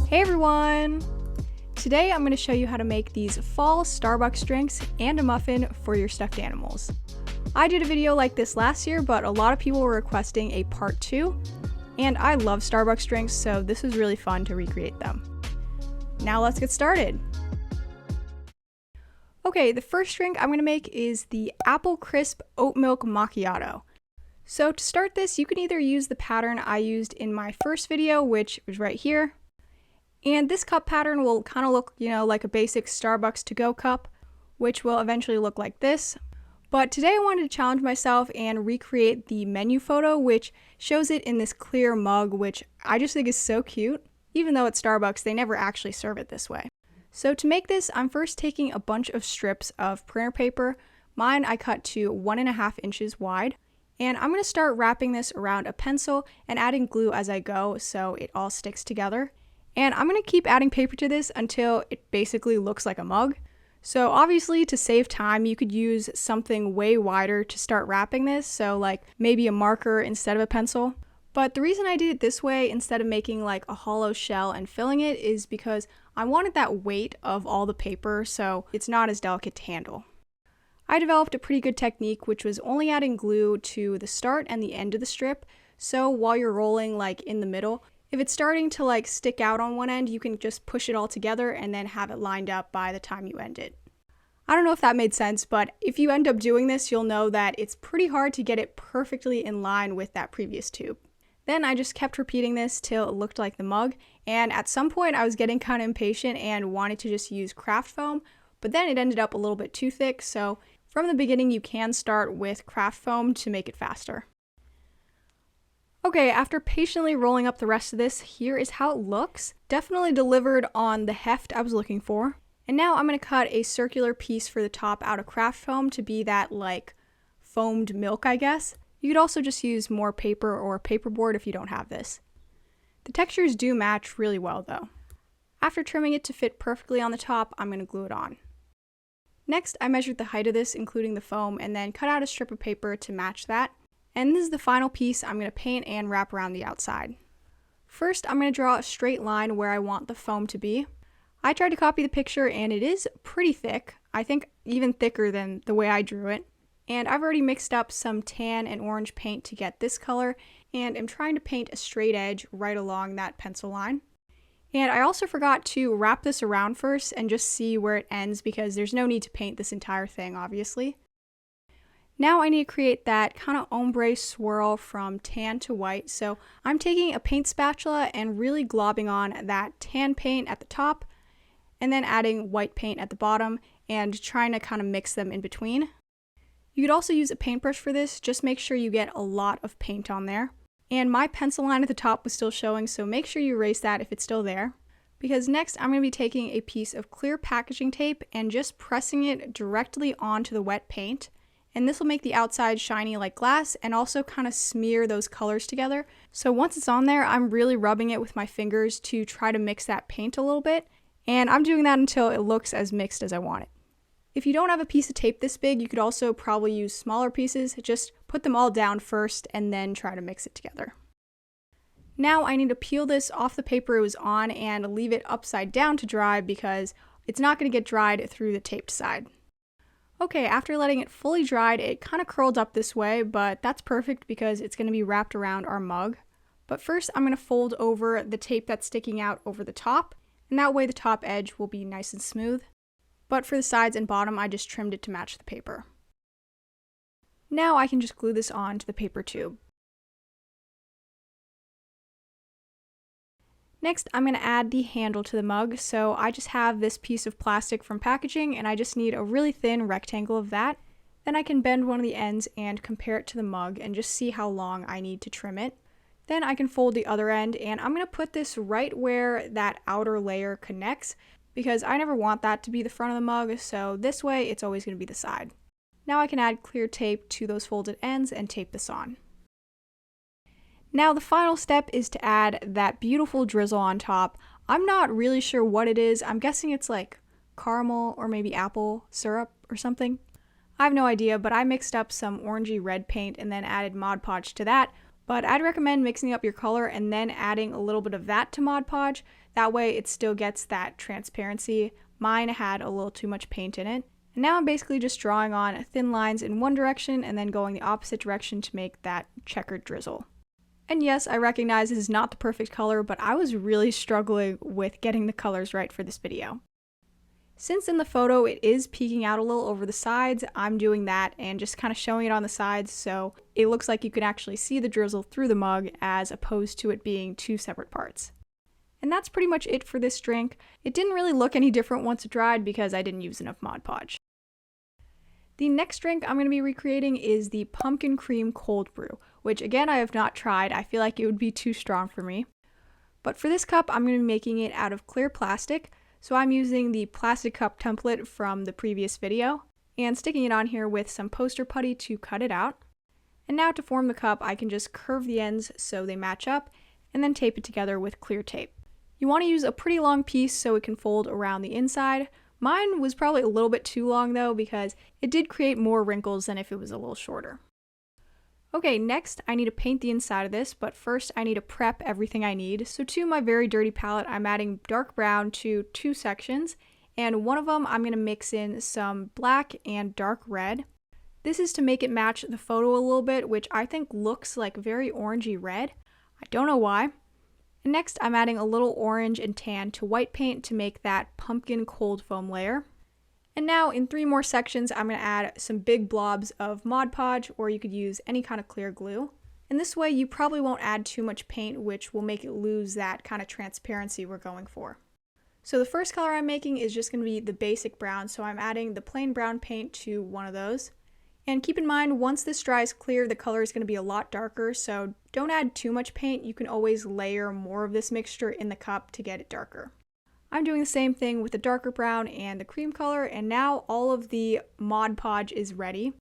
Hey everyone! Today I'm going to show you how to make these fall Starbucks drinks and a muffin for your stuffed animals. I did a video like this last year, but a lot of people were requesting a part 2, and I love Starbucks drinks, so this was really fun to recreate them. Now let's get started! Okay, the first drink I'm going to make is the Apple Crisp Oat Milk Macchiato. So to start this, you can either use the pattern I used in my first video, which was right here. And this cup pattern will kind of look, like a basic Starbucks to-go cup, which will eventually look like this. But today I wanted to challenge myself and recreate the menu photo, which shows it in this clear mug, which I just think is so cute. Even though at Starbucks, they never actually serve it this way. So to make this, I'm first taking a bunch of strips of printer paper. Mine I cut to 1.5 inches wide. And I'm going to start wrapping this around a pencil and adding glue as I go so it all sticks together. And I'm going to keep adding paper to this until it basically looks like a mug. So obviously, to save time, you could use something way wider to start wrapping this, so like maybe a marker instead of a pencil. But the reason I did it this way instead of making like a hollow shell and filling it is because I wanted that weight of all the paper so it's not as delicate to handle. I developed a pretty good technique, which was only adding glue to the start and the end of the strip, so while you're rolling like in the middle, if it's starting to like stick out on one end, you can just push it all together and then have it lined up by the time you end it. I don't know if that made sense, but if you end up doing this, you'll know that it's pretty hard to get it perfectly in line with that previous tube. Then I just kept repeating this till it looked like the mug, and at some point I was getting kind of impatient and wanted to just use craft foam, but then it ended up a little bit too thick, so from the beginning you can start with craft foam to make it faster. Okay, after patiently rolling up the rest of this, here is how it looks. Definitely delivered on the heft I was looking for. And now I'm going to cut a circular piece for the top out of craft foam to be that like foamed milk, I guess. You could also just use more paper or paperboard if you don't have this. The textures do match really well though. After trimming it to fit perfectly on the top, I'm going to glue it on. Next, I measured the height of this, including the foam, and then cut out a strip of paper to match that. And this is the final piece I'm going to paint and wrap around the outside. First, I'm going to draw a straight line where I want the foam to be. I tried to copy the picture and it is pretty thick. I think even thicker than the way I drew it. And I've already mixed up some tan and orange paint to get this color, and I'm trying to paint a straight edge right along that pencil line. And I also forgot to wrap this around first and just see where it ends because there's no need to paint this entire thing, obviously. Now I need to create that kind of ombre swirl from tan to white, so I'm taking a paint spatula and really globbing on that tan paint at the top, and then adding white paint at the bottom, and trying to kind of mix them in between. You could also use a paintbrush for this, just make sure you get a lot of paint on there. And my pencil line at the top was still showing, so make sure you erase that if it's still there. Because next I'm going to be taking a piece of clear packaging tape and just pressing it directly onto the wet paint. And this will make the outside shiny like glass and also kind of smear those colors together. So once it's on there, I'm really rubbing it with my fingers to try to mix that paint a little bit. And I'm doing that until it looks as mixed as I want it. If you don't have a piece of tape this big, you could also probably use smaller pieces. Just put them all down first and then try to mix it together. Now I need to peel this off the paper it was on and leave it upside down to dry because it's not going to get dried through the taped side. Okay, after letting it fully dried, it kind of curled up this way, but that's perfect because it's going to be wrapped around our mug. But first, I'm going to fold over the tape that's sticking out over the top, and that way the top edge will be nice and smooth. But for the sides and bottom, I just trimmed it to match the paper. Now I can just glue this on to the paper tube. Next, I'm going to add the handle to the mug, so I just have this piece of plastic from packaging and I just need a really thin rectangle of that. Then I can bend one of the ends and compare it to the mug and just see how long I need to trim it. Then I can fold the other end and I'm going to put this right where that outer layer connects because I never want that to be the front of the mug, so this way it's always going to be the side. Now I can add clear tape to those folded ends and tape this on. Now the final step is to add that beautiful drizzle on top. I'm not really sure what it is. I'm guessing it's like caramel or maybe apple syrup or something. I have no idea, but I mixed up some orangey red paint and then added Mod Podge to that, But I'd recommend mixing up your color and then adding a little bit of that to Mod Podge. That way it still gets that transparency. Mine had a little too much paint in it. And now I'm basically just drawing on thin lines in one direction and then going the opposite direction to make that checkered drizzle. And yes, I recognize this is not the perfect color, but I was really struggling with getting the colors right for this video. Since in the photo it is peeking out a little over the sides, I'm doing that and just kind of showing it on the sides so it looks like you can actually see the drizzle through the mug as opposed to it being two separate parts. And that's pretty much it for this drink. It didn't really look any different once it dried because I didn't use enough Mod Podge. The next drink I'm going to be recreating is the pumpkin cream cold brew, which again I have not tried. I feel like it would be too strong for me. But for this cup I'm going to be making it out of clear plastic. So I'm using the plastic cup template from the previous video and sticking it on here with some poster putty to cut it out. And now to form the cup, I can just curve the ends so they match up and then tape it together with clear tape. You want to use a pretty long piece so it can fold around the inside. Mine was probably a little bit too long though because it did create more wrinkles than if it was a little shorter. Okay, next I need to paint the inside of this, but first I need to prep everything I need. So to my very dirty palette, I'm adding dark brown to two sections, and one of them I'm going to mix in some black and dark red. This is to make it match the photo a little bit, which I think looks like very orangey red. I don't know why. And next I'm adding a little orange and tan to white paint to make that pumpkin cold foam layer. And now in three more sections, I'm going to add some big blobs of Mod Podge, or you could use any kind of clear glue. And this way you probably won't add too much paint, which will make it lose that kind of transparency we're going for. So the first color I'm making is just going to be the basic brown, so I'm adding the plain brown paint to one of those. And keep in mind, once this dries clear, the color is going to be a lot darker, so don't add too much paint. You can always layer more of this mixture in the cup to get it darker. I'm doing the same thing with the darker brown and the cream color, and now all of the Mod Podge is ready.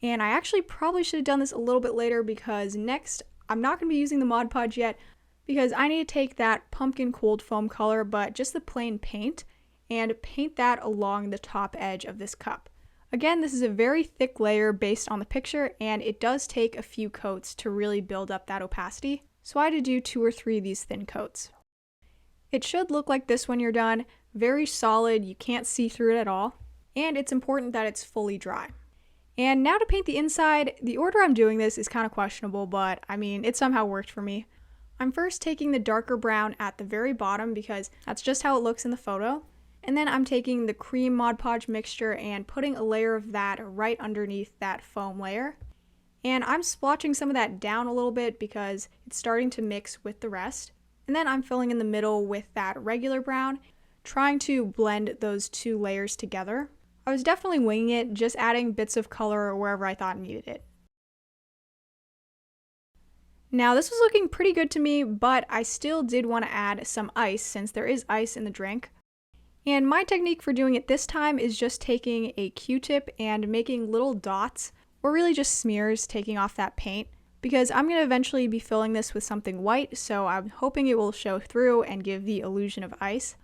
And I actually probably should have done this a little bit later because next I'm not going to be using the Mod Podge yet because I need to take that pumpkin cold foam color, but just the plain paint, and paint that along the top edge of this cup. Again, this is a very thick layer based on the picture, and it does take a few coats to really build up that opacity, so I had to do 2 or 3 of these thin coats. It should look like this when you're done, very solid, you can't see through it at all, and it's important that it's fully dry. And now to paint the inside, the order I'm doing this is kind of questionable, but I mean, it somehow worked for me. I'm first taking the darker brown at the very bottom because that's just how it looks in the photo, and then I'm taking the cream Mod Podge mixture and putting a layer of that right underneath that foam layer. And I'm splotching some of that down a little bit because it's starting to mix with the rest. And then I'm filling in the middle with that regular brown, trying to blend those two layers together. I was definitely winging it, just adding bits of color wherever I thought I needed it. Now this was looking pretty good to me, but I still did want to add some ice since there is ice in the drink. And my technique for doing it this time is just taking a Q-tip and making little dots, or really just smears, taking off that paint. Because I'm going to eventually be filling this with something white, so I'm hoping it will show through and give the illusion of ice.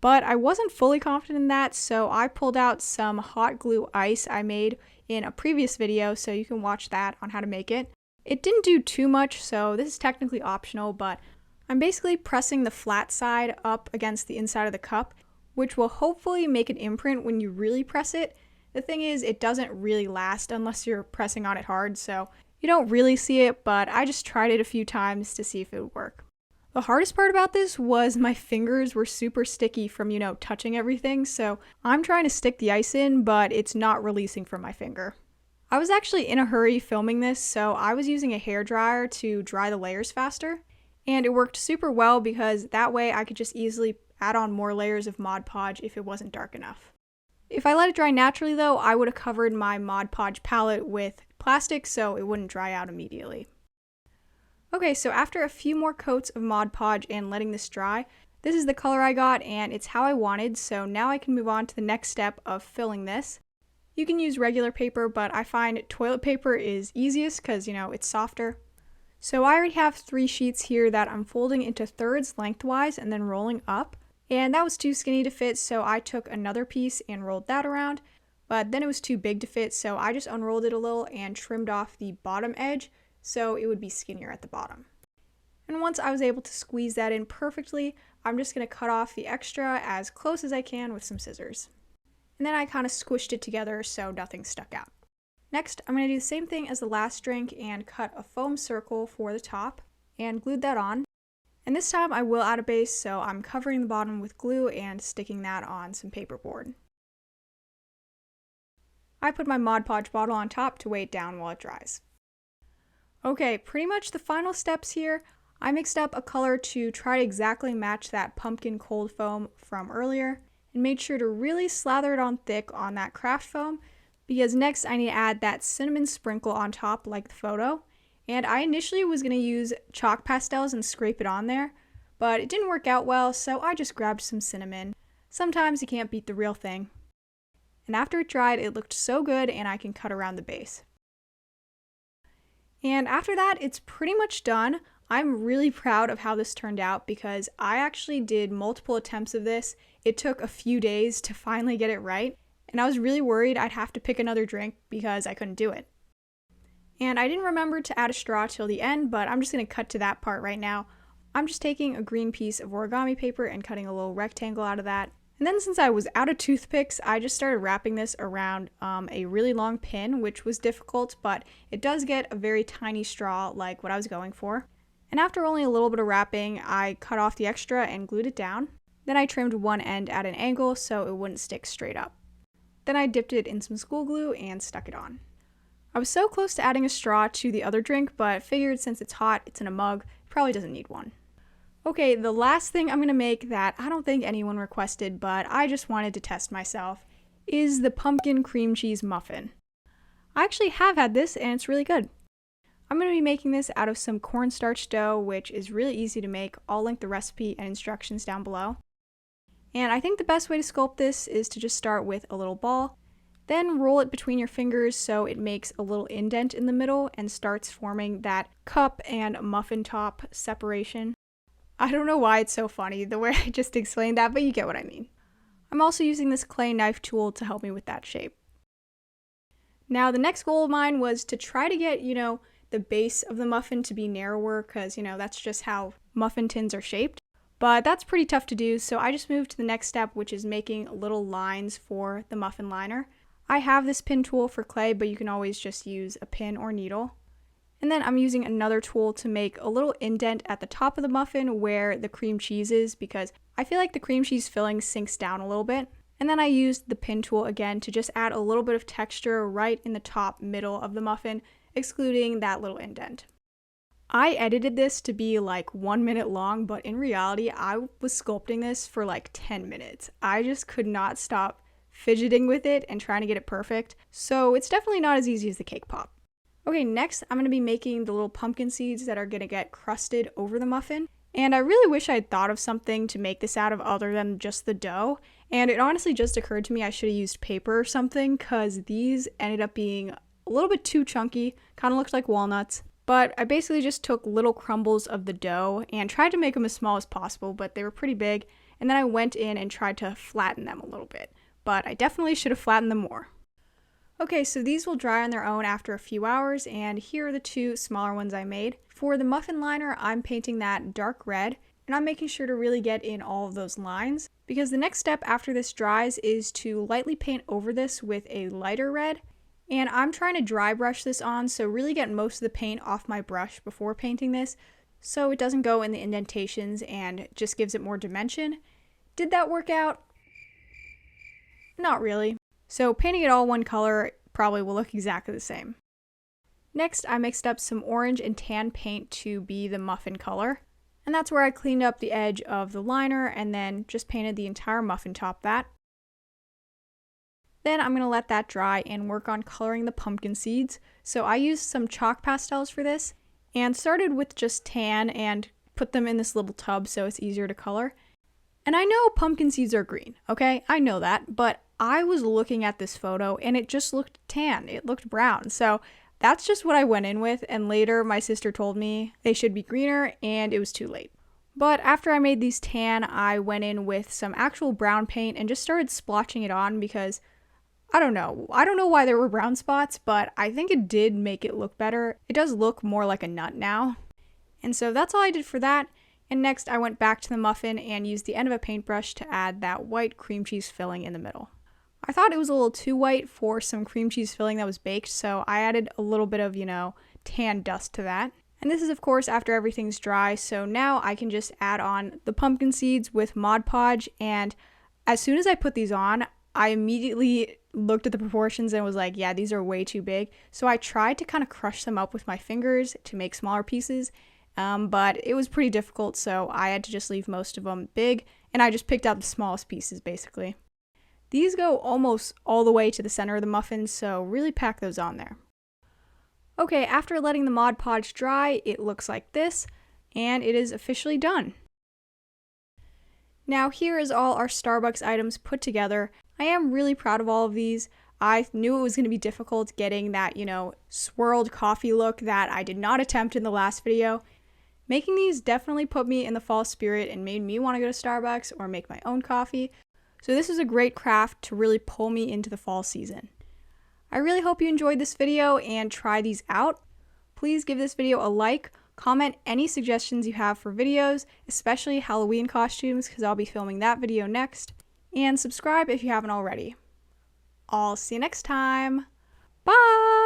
But I wasn't fully confident in that, so I pulled out some hot glue ice I made in a previous video, so you can watch that on how to make it. It didn't do too much, so this is technically optional, but I'm basically pressing the flat side up against the inside of the cup, which will hopefully make an imprint when you really press it. The thing is, it doesn't really last unless you're pressing on it hard, so you don't really see it, but I just tried it a few times to see if it would work. The hardest part about this was my fingers were super sticky from, touching everything, so I'm trying to stick the ice in, but it's not releasing from my finger. I was actually in a hurry filming this, so I was using a hairdryer to dry the layers faster, and it worked super well because that way I could just easily add on more layers of Mod Podge if it wasn't dark enough. If I let it dry naturally though, I would have covered my Mod Podge palette with plastic so it wouldn't dry out immediately. Okay, so after a few more coats of Mod Podge and letting this dry, this is the color I got and it's how I wanted, so now I can move on to the next step of filling this. You can use regular paper, but I find toilet paper is easiest because, it's softer. So I already have 3 sheets here that I'm folding into thirds lengthwise and then rolling up. And that was too skinny to fit, so I took another piece and rolled that around. But then it was too big to fit, so I just unrolled it a little and trimmed off the bottom edge so it would be skinnier at the bottom. And once I was able to squeeze that in perfectly, I'm just going to cut off the extra as close as I can with some scissors. And then I kind of squished it together so nothing stuck out. Next, I'm going to do the same thing as the last drink and cut a foam circle for the top and glued that on. And this time I will add a base, so I'm covering the bottom with glue and sticking that on some paperboard. I put my Mod Podge bottle on top to weigh it down while it dries. Okay, pretty much the final steps here. I mixed up a color to try to exactly match that pumpkin cold foam from earlier, and made sure to really slather it on thick on that craft foam, because next I need to add that cinnamon sprinkle on top like the photo. And I initially was going to use chalk pastels and scrape it on there, but it didn't work out well, so I just grabbed some cinnamon. Sometimes you can't beat the real thing. And after it dried, it looked so good, and I can cut around the base. And after that, it's pretty much done. I'm really proud of how this turned out because I actually did multiple attempts of this. It took a few days to finally get it right, and I was really worried I'd have to pick another drink because I couldn't do it. And I didn't remember to add a straw till the end, but I'm just going to cut to that part right now. I'm just taking a green piece of origami paper and cutting a little rectangle out of that. And then since I was out of toothpicks, I just started wrapping this around a really long pin, which was difficult, but it does get a very tiny straw like what I was going for. And after only a little bit of wrapping, I cut off the extra and glued it down. Then I trimmed one end at an angle so it wouldn't stick straight up. Then I dipped it in some school glue and stuck it on. I was so close to adding a straw to the other drink, but figured since it's hot, it's in a mug, it probably doesn't need one. Okay, the last thing I'm going to make that I don't think anyone requested, but I just wanted to test myself, is the pumpkin cream cheese muffin. I actually have had this and it's really good. I'm going to be making this out of some cornstarch dough, which is really easy to make. I'll link the recipe and instructions down below. And I think the best way to sculpt this is to just start with a little ball, then roll it between your fingers so it makes a little indent in the middle and starts forming that cup and muffin top separation. I don't know why it's so funny the way I just explained that, but you get what I mean. I'm also using this clay knife tool to help me with that shape. Now the next goal of mine was to try to get, the base of the muffin to be narrower because, that's just how muffin tins are shaped. But that's pretty tough to do, so I just moved to the next step, which is making little lines for the muffin liner. I have this pin tool for clay, but you can always just use a pin or needle. And then I'm using another tool to make a little indent at the top of the muffin where the cream cheese is because I feel like the cream cheese filling sinks down a little bit. And then I used the pin tool again to just add a little bit of texture right in the top middle of the muffin, excluding that little indent. I edited this to be like 1 minute long, but in reality, I was sculpting this for like 10 minutes. I just could not stop fidgeting with it and trying to get it perfect, so it's definitely not as easy as the cake pop. Okay, next I'm going to be making the little pumpkin seeds that are going to get crusted over the muffin, and I really wish I had thought of something to make this out of other than just the dough, and it honestly just occurred to me I should have used paper or something because these ended up being a little bit too chunky, kind of looked like walnuts. But I basically just took little crumbles of the dough and tried to make them as small as possible, but they were pretty big, and then I went in and tried to flatten them a little bit. But I definitely should have flattened them more. Okay, so these will dry on their own after a few hours, and here are the two smaller ones I made. For the muffin liner, I'm painting that dark red, and I'm making sure to really get in all of those lines, because the next step after this dries is to lightly paint over this with a lighter red, and I'm trying to dry brush this on, so really get most of the paint off my brush before painting this, so it doesn't go in the indentations and just gives it more dimension. Did that work out? Not really. So painting it all one color probably will look exactly the same. Next, I mixed up some orange and tan paint to be the muffin color. And that's where I cleaned up the edge of the liner and then just painted the entire muffin top that. Then I'm going to let that dry and work on coloring the pumpkin seeds. So I used some chalk pastels for this and started with just tan and put them in this little tub so it's easier to color. And I know pumpkin seeds are green, okay? I know that, but I was looking at this photo and it just looked tan. It looked brown. So that's just what I went in with, and later my sister told me they should be greener and it was too late. But after I made these tan, I went in with some actual brown paint and just started splotching it on because I don't know. I don't know why there were brown spots, but I think it did make it look better. It does look more like a nut now. And so that's all I did for that. And next I went back to the muffin and used the end of a paintbrush to add that white cream cheese filling in the middle. I thought it was a little too white for some cream cheese filling that was baked, so I added a little bit of, tan dust to that. And this is of course after everything's dry, so now I can just add on the pumpkin seeds with Mod Podge, and as soon as I put these on, I immediately looked at the proportions and was like, yeah, these are way too big. So I tried to kind of crush them up with my fingers to make smaller pieces, but it was pretty difficult, so I had to just leave most of them big, and I just picked out the smallest pieces basically. These go almost all the way to the center of the muffin, so really pack those on there. Okay, after letting the Mod Podge dry, it looks like this, and it is officially done. Now here is all our Starbucks items put together. I am really proud of all of these. I knew it was going to be difficult getting that, swirled coffee look that I did not attempt in the last video. Making these definitely put me in the fall spirit and made me want to go to Starbucks or make my own coffee. So this is a great craft to really pull me into the fall season. I really hope you enjoyed this video and try these out. Please give this video a like, comment any suggestions you have for videos, especially Halloween costumes because I'll be filming that video next, and subscribe if you haven't already. I'll see you next time. Bye!